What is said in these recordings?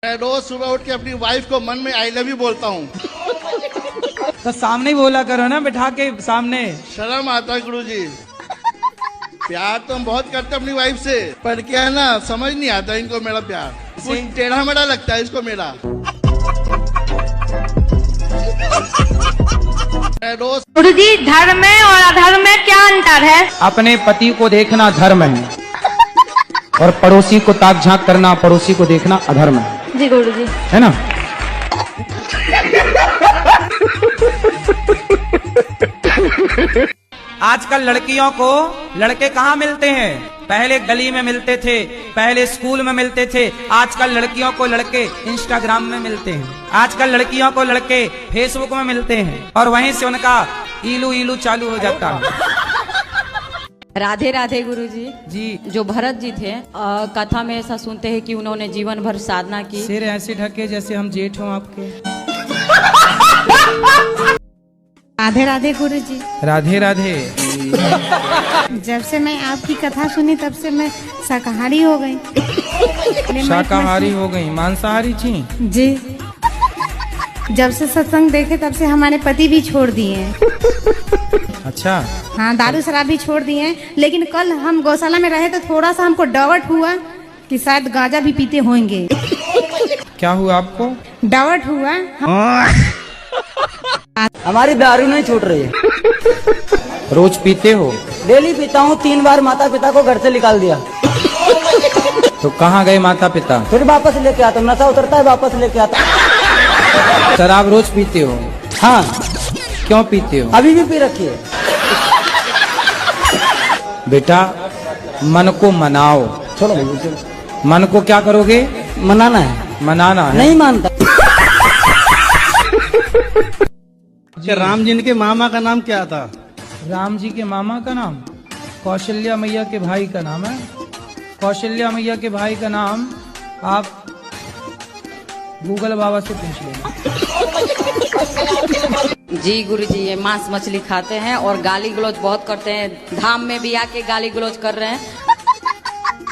मैं रोज सुबह उठ के अपनी वाइफ को मन में आई लव यू बोलता हूँ। तो सामने ही बोला करो ना, बिठा के सामने। शर्म आता है गुरुजी। प्यार तो हम बहुत करते हैं अपनी वाइफ से, पर क्या है ना, समझ नहीं आता इनको मेरा प्यार। कुछ टेढ़ा मेढ़ा लगता है इसको मेरा। रोज गुरुजी, धर्म में और अधर्म में क्या अंतर है? अपने पति को देखना धर्म है और पड़ोसी को ताक झांक करना, पड़ोसी को देखना अधर्म है। जी गुरुजी। है ना? आजकल लड़कियों को लड़के कहाँ मिलते हैं? पहले गली में मिलते थे, पहले स्कूल में मिलते थे। आजकल लड़कियों को लड़के इंस्टाग्राम में मिलते हैं, आजकल लड़कियों को लड़के फेसबुक में मिलते हैं और वहीं से उनका इलू इलू चालू हो जाता है। राधे राधे गुरुजी। जी, जो भरत जी थे, कथा में ऐसा सुनते हैं कि उन्होंने जीवन भर साधना की। सिर ऐसे ढके जैसे हम जेठ हों आपके। राधे राधे गुरुजी। राधे राधे। जब से मैं आपकी कथा सुनी तब से मैं शाकाहारी हो गई। शाकाहारी हो गई, मांसाहारी थी? जी। जब से सत्संग देखे तब से हमारे पति भी छोड़ दिए हैं। अच्छा। हाँ, दारू शराब भी छोड़ दिए हैं। लेकिन कल हम गौशाला में रहे तो थोड़ा सा हमको डाउट हुआ कि शायद गांजा भी पीते होंगे। क्या हुआ आपको? डाउट हुआ। हमारी दारू नहीं छूट रही है। रोज पीते हो? डेली पीता हूँ। 3 बार माता पिता को घर से निकाल दिया। तो कहाँ गए माता पिता? फिर वापस लेके आता हूँ। नशा उतरता है वापस लेके आता हूँ। शराब रोज पीते हो? हाँ। क्यों पीते हो? अभी भी पी रखी है। बेटा, मन को मनाओ। छोड़ो भैया, चलो। मन को क्या करोगे? मनाना है। मनाना है। नहीं मानता। राम जी के मामा का नाम क्या था? राम जी के मामा का नाम कौशल्या मैया के भाई का नाम है। कौशल्या मैया के भाई का नाम आप गूगल बाबा से पूछ लेना। जी गुरुजी, ये मांस मछली खाते हैं और गाली गलौज बहुत करते हैं। धाम में भी आके गाली गलौज कर रहे हैं।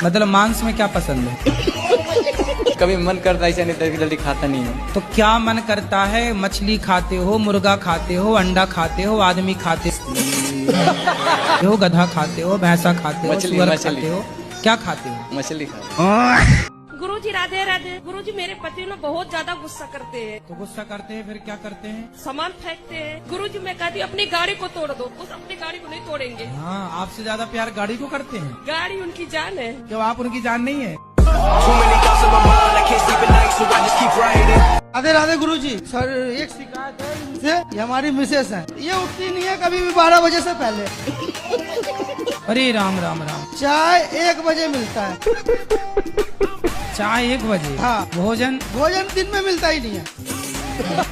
मतलब मांस में क्या पसंद है? कभी मन करता है, ऐसा नहीं तो जल्दी खाता नहीं है। तो क्या मन करता है? मछली खाते हो, मुर्गा खाते हो, अंडा खाते हो, आदमी खाते हो, गधा खाते हो, भैंसा खाते हो, सुअर खाते हो, क्या खाते हो? मछली खाते। गुरुजी राधे राधे। गुरुजी, मेरे पति ने बहुत ज्यादा गुस्सा करते हैं। तो गुस्सा करते हैं, फिर क्या करते हैं? सामान फेंकते हैं। गुरुजी, मैं कहती हूँ अपनी गाड़ी को तोड़ दो। उस अपनी गाड़ी को नहीं तोड़ेंगे। हाँ, आपसे ज्यादा प्यार गाड़ी को करते हैं। गाड़ी उनकी जान है। क्यों, आप उनकी जान नहीं है? राधे राधे गुरुजी। सर, एक शिकायत है इनसे, ये हमारी मिसेस है, ये उठती नहीं है कभी भी 12 बजे से पहले। अरे राम राम राम। चाय 1 बजे मिलता है। चाय 1 बजे? हाँ। भोजन? भोजन दिन में मिलता ही नहीं है।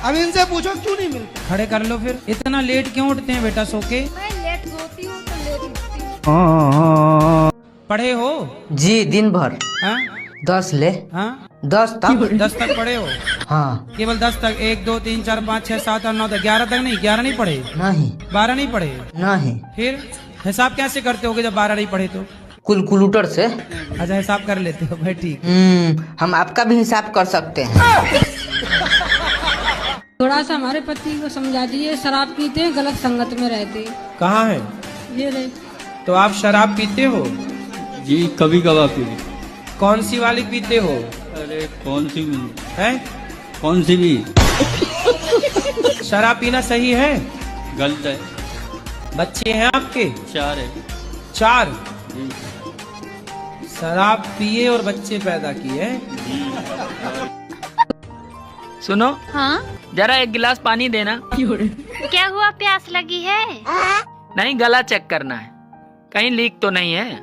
अब इनसे पूछो क्यों नहीं मिलता। खड़े कर लो फिर। इतना लेट क्यों उठते हैं बेटा सो के? मैं लेट सोती हूँ तो लेट उठती हूँ। पढ़े हो? जी, दिन भर। हाँ? 10 ले। हाँ? 10 तक। 10 तक पढ़े हो? हाँ। केवल 10 तक? 1 2 3 4 5 6 7 8 9 10 11 तक नहीं? 11 नहीं पढ़े? नहीं। 12 नहीं पढ़े? नहीं। फिर हिसाब कैसे करते होगे जब 12 नहीं पढ़े तो? कैलकुलेटर से। अच्छा, हिसाब कर लेते हो भाई, ठीक। हम आपका भी हिसाब कर सकते हैं। थोड़ा सा हमारे पति को समझा दिए, शराब पीते हैं, गलत संगत में रहते। कहाँ है? ये रहे। तो आप शराब पीते हो? जी, कभी कभार पी। कौन सी वाली पीते हो? अरे कौन सी भी है? कौन सी भी। शराब पीना सही है? गलत है। बच्चे हैं आपके? 4 है। 4? शराब पिए और बच्चे पैदा किए। सुनो। हाँ? जरा 1 गिलास पानी देना। क्या हुआ, प्यास लगी है? नहीं, गला चेक करना है, कहीं लीक तो नहीं है।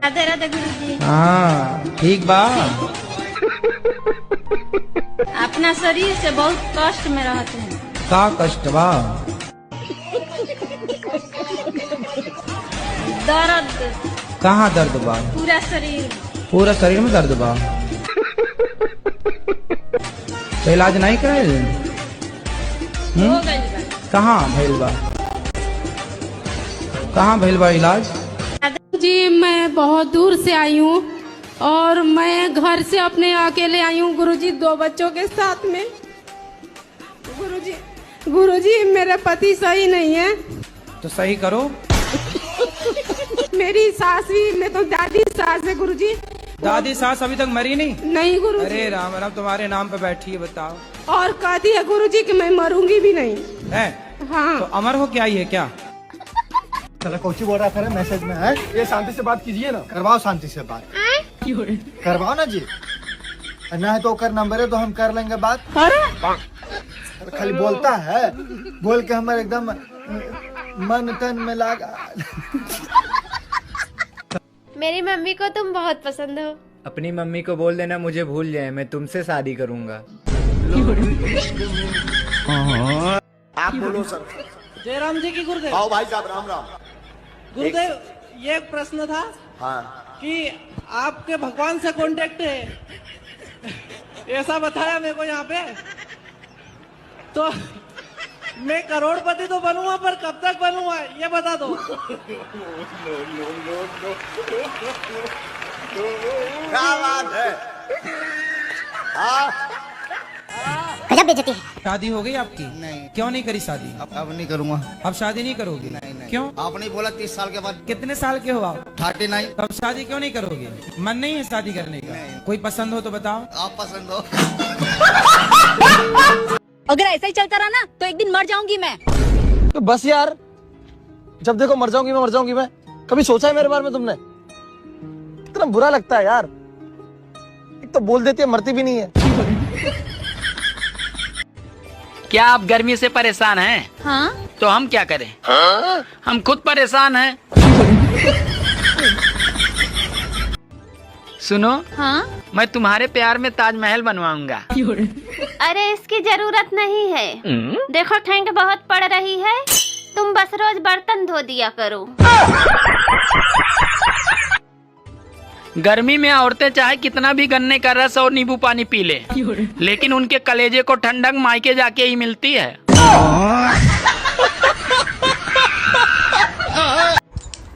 राधे राधे गुरुजी। हाँ, ठीक बा। अपना शरीर से बहुत कष्ट में रहते हैं। का कष्ट बा? दर्द। कहाँ दर्द बा? पूरा शरीर। पूरा शरीर में दर्द बा? तो इलाज नहीं कराए? हो गई बा। कहाँ भइल बा? कहाँ भइल बा इलाज? राधे गुरुजी मैं बहुत दूर से आई हूँ और मैं घर से अपने अकेले आई हूँ गुरुजी, 2 बच्चों के साथ में। गुरुजी मेरे पति सही नहीं है। तो सही करो। मेरी सास भी, मैं तो दादी सास है गुरुजी। दादी सास अभी तक मरी नहीं? नहीं गुरुजी। अरे राम राम, तुम्हारे नाम पे बैठी है, बताओ। और कहती है गुरुजी कि मैं मरूंगी भी नहीं है। हाँ। तो अमर हो क्या ही है क्या? चलो कोची बोल रहा था मैसेज में है, ये शांति से बात कीजिए ना। करवाओ शांति से बात, करवाओ ना जी। ना है तो कर नंबर है तो हम कर लेंगे बात। खाली बोलता है, बोल के हमारे एकदम मन तन में लागा। मेरी मम्मी को तुम बहुत पसंद हो। अपनी मम्मी को बोल देना मुझे भूल जाए, मैं तुमसे शादी करूंगा। आप बोलो सर। जयराम जी की गुरुदेव। आओ भाई साहब, राम राम। गुरुदेव ये एक प्रश्न था कि आपके भगवान से कांटेक्ट है, ऐसा बताया मेरे को यहाँ पे। तो मैं करोड़पति तो बनूंगा, पर कब तक बनूंगा ये बता दो। क्या बात है। गजब बेइज्जती है। शादी हो गई आपकी? नहीं। क्यों नहीं करी शादी? अब नहीं करूँगा। अब शादी नहीं करोगे? नहीं। क्यों? आपने बोला 30 साल के बाद। कितने साल के हो आप? 39। तब शादी क्यों नहीं करोगे? मन नहीं है शादी करने का? कोई पसंद हो तो बताओ। आप पसंद हो। अगर ऐसा ही चलता रहा ना तो एक दिन मर जाऊंगी मैं। तो बस यार, जब देखो मर जाऊंगी मैं। कभी सोचा है मेरे बारे में तुमने? इतना बुरा लगता है यार। एक तो बोल देती है, मरती भी नहीं है। क्या आप गर्मी से परेशान हैं? हाँ। तो हम क्या करें? हम खुद परेशान हैं। सुनो। हाँ। मैं तुम्हारे प्यार में ताजमहल बनवाऊंगा। अरे इसकी जरूरत नहीं है। देखो ठंड बहुत पड़ रही है, तुम बस रोज बर्तन धो दिया करो। गर्मी में औरतें चाहे कितना भी गन्ने का रस और नींबू पानी पी ले, लेकिन उनके कलेजे को ठंडक मायके जाके ही मिलती है।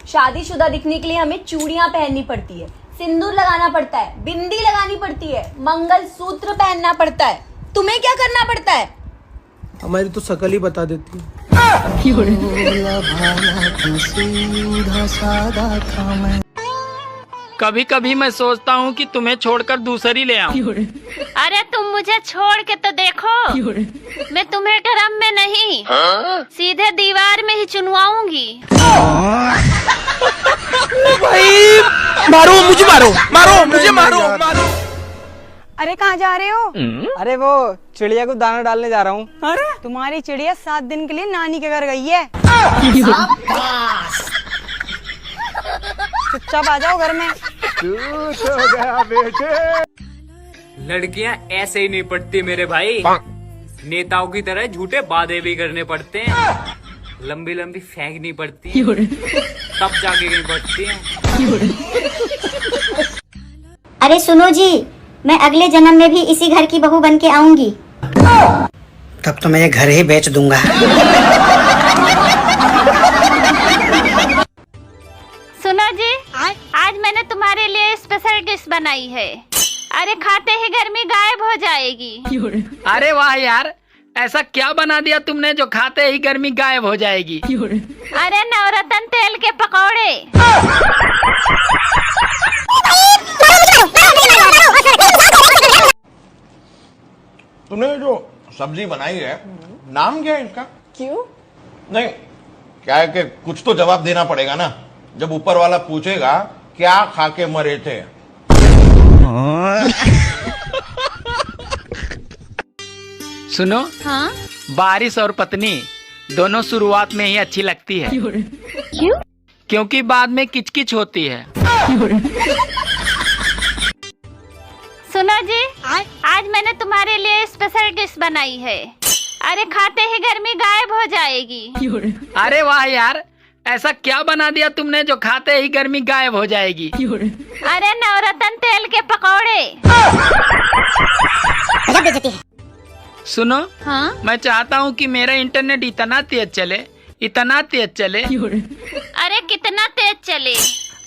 शादीशुदा दिखने के लिए हमें चूड़ियाँ पहननी पड़ती है, सिंदूर लगाना पड़ता है, बिंदी लगानी पड़ती है, मंगल सूत्र पहनना पड़ता है। तुम्हें क्या करना पड़ता है? हमारी तो शकल ही बता देती है। कभी कभी मैं सोचता हूँ कि तुम्हें छोड़कर दूसरी ले आऊं। अरे तुम मुझे छोड़ के तो देखो, मैं तुम्हें ड्रम में नहीं सीधे दीवार में ही चुनवाऊंगी। मारो मुझे, मारो। अरे कहाँ जा रहे हो? अरे वो चिड़िया को दाना डालने जा रहा हूँ। अरे तुम्हारी चिड़िया 7 दिन के लिए नानी के घर गई है। चुपचाप आ जाओ घर में। हो गया बेटे। लड़कियां ऐसे ही नहीं पढ़ती मेरे भाई, नेताओं की तरह झूठे वादे भी करने पड़ते हैं। लंबी लंबी फेंकनी पड़ती है, तब जाके कहीं पड़ती है। अरे सुनो जी, मैं अगले जन्म में भी इसी घर की बहू बन के आऊंगी। तब तो मैं ये घर ही बेच दूंगा। सुनो जी, आज मैंने तुम्हारे लिए स्पेशल डिश बनाई है। अरे खाते ही गर्मी गायब हो जाएगी। अरे वाह यार, ऐसा क्या बना दिया तुमने जो खाते ही गर्मी गायब हो जाएगी? अरे नवरत्न तेल के पकौड़े। तुमने जो सब्जी बनाई है, नाम क्या है इसका? क्यों? नहीं, क्या है कि कुछ तो जवाब देना पड़ेगा ना, जब ऊपर वाला पूछेगा क्या खा के मरे थे। सुनो। हाँ? बारिश और पत्नी दोनों शुरुआत में ही अच्छी लगती है। क्यों? क्योंकि बाद में किचकिच होती है। सुनो जी, आज मैंने तुम्हारे लिए स्पेशल डिश बनाई है। अरे खाते ही गर्मी गायब हो जाएगी। अरे वाह यार, ऐसा क्या बना दिया तुमने जो खाते ही गर्मी गायब हो जाएगी? अरे नवरत्न तेल के पकौड़े। सुनो। हाँ? मैं चाहता हूँ कि मेरा इंटरनेट इतना तेज चले। अरे कितना तेज चले?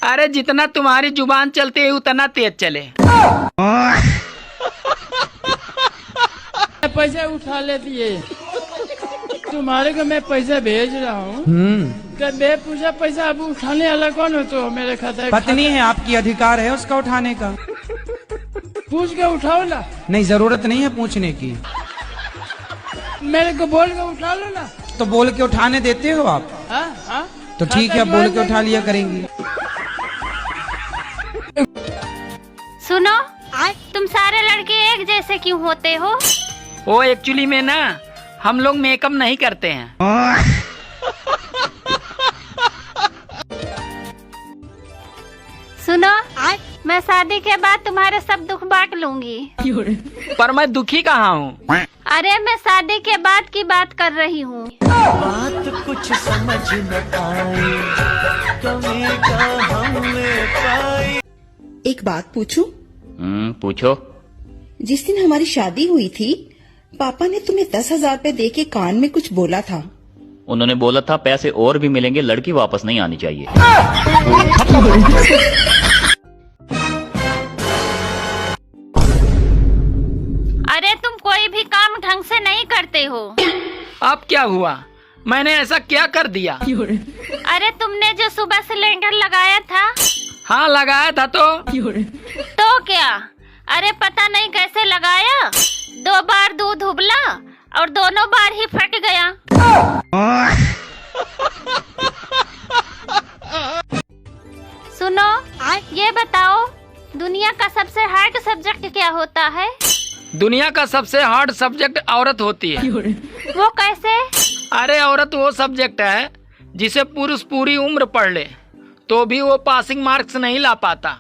अरे जितना तुम्हारी जुबान चलती है उतना तेज चले। पैसे उठा लेती है, तुम्हारे को मैं पैसा भेज रहा हूँ। तो मैं पूछा पैसा अब उठाने वाला कौन हो? तो मेरे खाते पत्नी है आपकी, अधिकार है उसका उठाने का। पूछ के उठाओ ना। नहीं, जरूरत नहीं है पूछने की। मेरे को बोल के उठा लो ना। तो बोल के उठाने देते हो आप? हाँ? तो ठीक है, बोल के उठा लिया करेंगी। सुनो, तुम सारे लड़के एक जैसे क्यों होते हो? वो एक्चुअली में ना हम लोग मेकअप नहीं करते हैं। सुनो, मैं शादी के बाद तुम्हारे सब दुख बांट लूंगी। पर मैं दुखी कहाँ हूँ? अरे मैं शादी के बाद की बात कर रही हूँ। बात कुछ समझ न आई, कमी का हमने पाई। एक बात पूछूं? पूछो। जिस दिन हमारी शादी हुई थी, पापा ने तुम्हें 10,000 रुपए दे के कान में कुछ बोला था। उन्होंने बोला था पैसे और भी मिलेंगे, लड़की वापस नहीं आनी चाहिए। अरे तुम कोई भी काम ढंग से नहीं करते हो। अब क्या हुआ? मैंने ऐसा क्या कर दिया? अरे तुमने जो सुबह सिलेंडर लगाया था। हाँ लगाया था तो क्या? अरे पता नहीं कैसे लगाया, 2 बार दूध उबला और दोनों बार ही फट गया। सुनो, ये बताओ दुनिया का सबसे हार्ड सब्जेक्ट क्या होता है? दुनिया का सबसे हार्ड सब्जेक्ट औरत होती है। वो कैसे? अरे औरत वो सब्जेक्ट है जिसे पुरुष पूरी उम्र पढ़ ले तो भी वो पासिंग मार्क्स नहीं ला पाता।